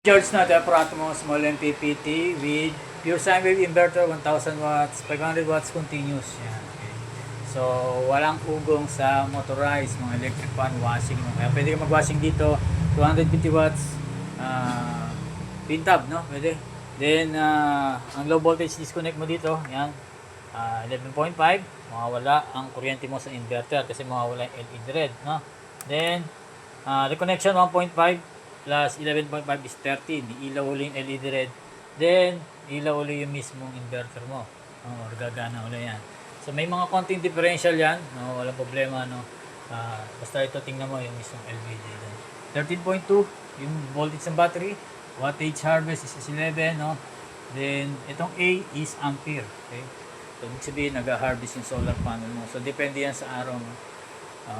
Charge natin aparato mo small MPPT with pure sine wave inverter 1000 watts, 500 watts continuous. Yan. Okay. So, walang ugong sa motorized mga electric fan washing mo. Kaya pwede ka mag-washing dito 250 watts pin tab, no? Pwede. Then, ang low voltage disconnect mo dito, yan. 11.5, mawawala ang kuryente mo sa inverter kasi mawawala yung LED red, no? Then, reconnection 1.5 plus 11.5 is 13. Ilaw uli yung LED red. Then, ilaw uli yung mismong inverter mo. Or gagana uli yan. So, may mga konting differential yan. No, walang problema, no? Basta ito, tingnan mo yung mismong LVD. 13.2, yung voltage ng battery. Wattage harvest is 11, no? Then, itong A is ampere. Okay? So, ibig sabihin, nag-harvest yung solar panel mo. So, depende yan sa araw mo.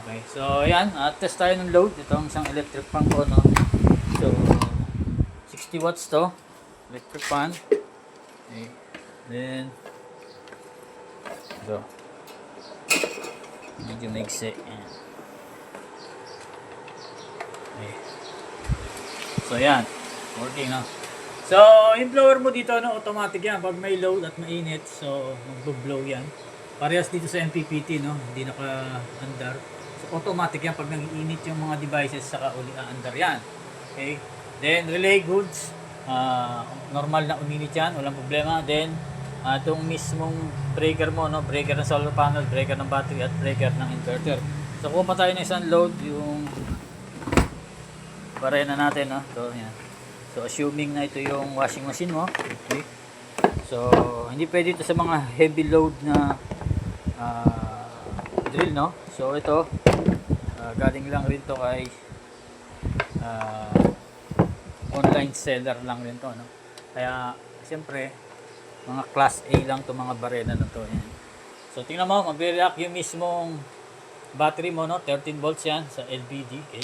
Okay. So, yan. Test tayo ng load. Itong isang electric fan ko, no? So, 60 watts to. Electric fan. Okay. Then, ito. Medyo maigsi. Yan. Okay. So, yan. Working, no? So, yung blower mo dito, no, automatic yan. Pag may load at mainit, so, mag-blow yan. Parehas dito sa MPPT, no? Hindi naka-andar. So, automatic yan. Pag nag-iinit yung mga devices, saka uli andar yan. Okay? Then, relay goods. Normal na uminit yan. Walang problema. Then, itong mismong breaker mo, no? Breaker ng solar panel, breaker ng battery, at breaker ng inverter. So, kung pa tayo ng isang load, yung barena natin, no? So, yan. So, assuming na ito yung washing machine mo. Okay. So, hindi pwede ito sa mga heavy load na drill, no? So, ito, galing lang rin to kay online seller lang rin to, no? Kaya, siyempre, mga class A lang to mga barena na to. Yan. So, tingnan mo, mag-react yung mismong battery mo, no? 13 volts yan sa LVD. Okay.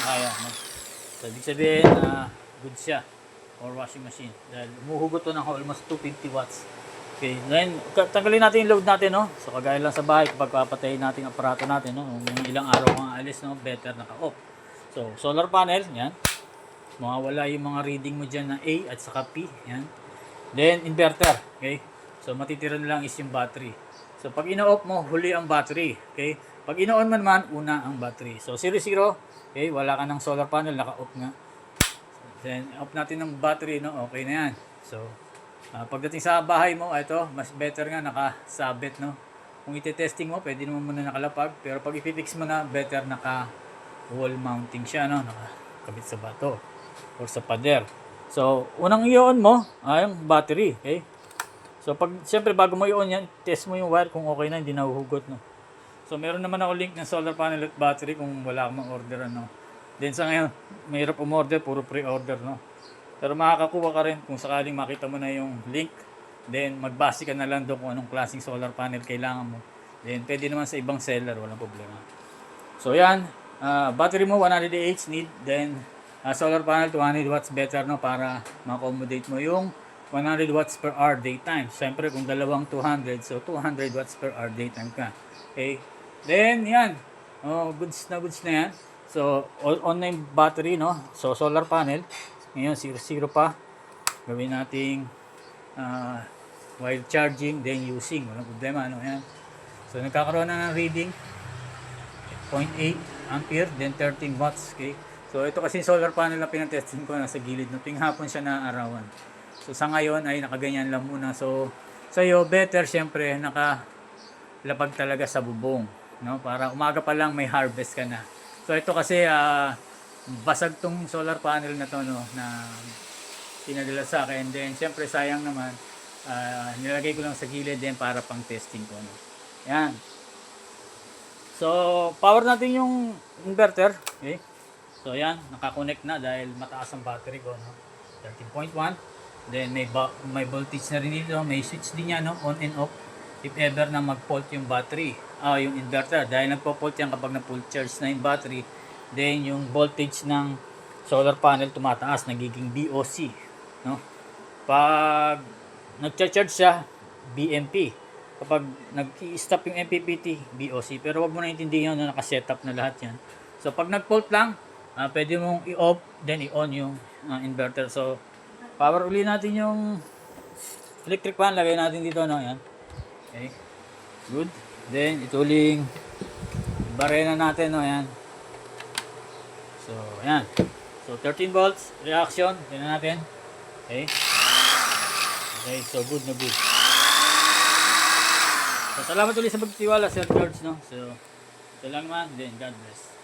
Kaya, no? So, ibig sabihin, good siya or washing machine dahil umuhugot to ng almost 250 watts. Okay, then tanggalin natin yung load natin, no? So, kagaya lang sa bahay kapag papatayin natin ang aparato natin, no? Kung ilang araw kang alis, no? Better naka-off. So, solar panel, yan. Mawawala yung mga reading mo dyan na A at saka P, yan. Then, inverter, okay? So, matitira na lang is yung battery. So, pag ina-off mo, huli ang battery, okay? Pag ina-on man naman, una ang battery. So, 0-0, okay, wala ka ng solar panel, naka-off nga. Then, off natin ng battery, no? Okay na yan. So, pagdating sa bahay mo, ito, mas better nga nakasabit, no? Kung iti-testing mo, pwede naman muna nakalapag. Pero pag ipipix mo na, better naka-wall mounting siya, no? Nakakabit sa bato or sa pader. So, unang i-on mo, yung battery, okay? So, siyempre, bago mo i-on yan, test mo yung wire kung okay na, hindi nahuhugot, no? So, meron naman ako link ng solar panel at battery kung wala akong order, no? Then sa ngayon, mahirap umorder, puro pre-order, no? Pero makakakuha ka rin kung sakaling makita mo na yung link. Then, magbase ka na lang doon kung anong klaseng solar panel kailangan mo. Then, pwede naman sa ibang seller, walang problema. So, yan. Battery mo, 100 Ah need. Then, solar panel, 200 watts better, no? Para ma-accommodate mo yung 100 watts per hour daytime. Siyempre, kung dalawang 200, so 200 watts per hour daytime ka. Okay? Then, yan. Goods na yan. So, online battery, no? So, solar panel. Ngayon, 0 pa. Gawin nating while charging, then using. Walang problema, no? Yan. So, nagkakaroon na ng reading. 0.8 ampere, then 13 watts. Okay? So, ito kasi solar panel na pinatesting ko nasa gilid. No? Ting hapon siya na arawan. So, sa ngayon ay nakaganyan lang muna. So, sa'yo, better syempre, nakalapag talaga sa bubong. No? Para umaga pa lang may harvest ka na. So, ito kasi, basag tong solar panel na to, no, na pinadala sa akin. Then, syempre, sayang naman, nilagay ko lang sa gilid din para pang testing ko, no. Yan. So, power natin yung inverter. Okay. So, yan. Nakakonect na dahil mataas ang battery ko, no. 13.1. Then, may voltage na rin dito. May switch din yan, no, on and off. If ever na mag-fault yung battery, yung inverter. Dahil nagpo-fault yan kapag na-full charge na yung battery. Then, yung voltage ng solar panel tumataas, nagiging BOC, no? Pag nag-charge siya, BMP. Kapag nag-i-stop yung MPPT, BOC. Pero wag mo na intindihin na naka-setup na lahat yan. So, pag nag-fault lang, pwede mong i-off, then i-on yung inverter. So, power uli natin yung electric fan. Lagay natin dito, no? Yan. Okay. Good. Then, ituling barena natin, no? Yan. So, yan. So, 13 volts, reaction. Tingnan natin. Okay. Okay, so good na good. So, salamat ulit sa pagtiwala, Sir George, no? So, ito lang naman. Then, God bless.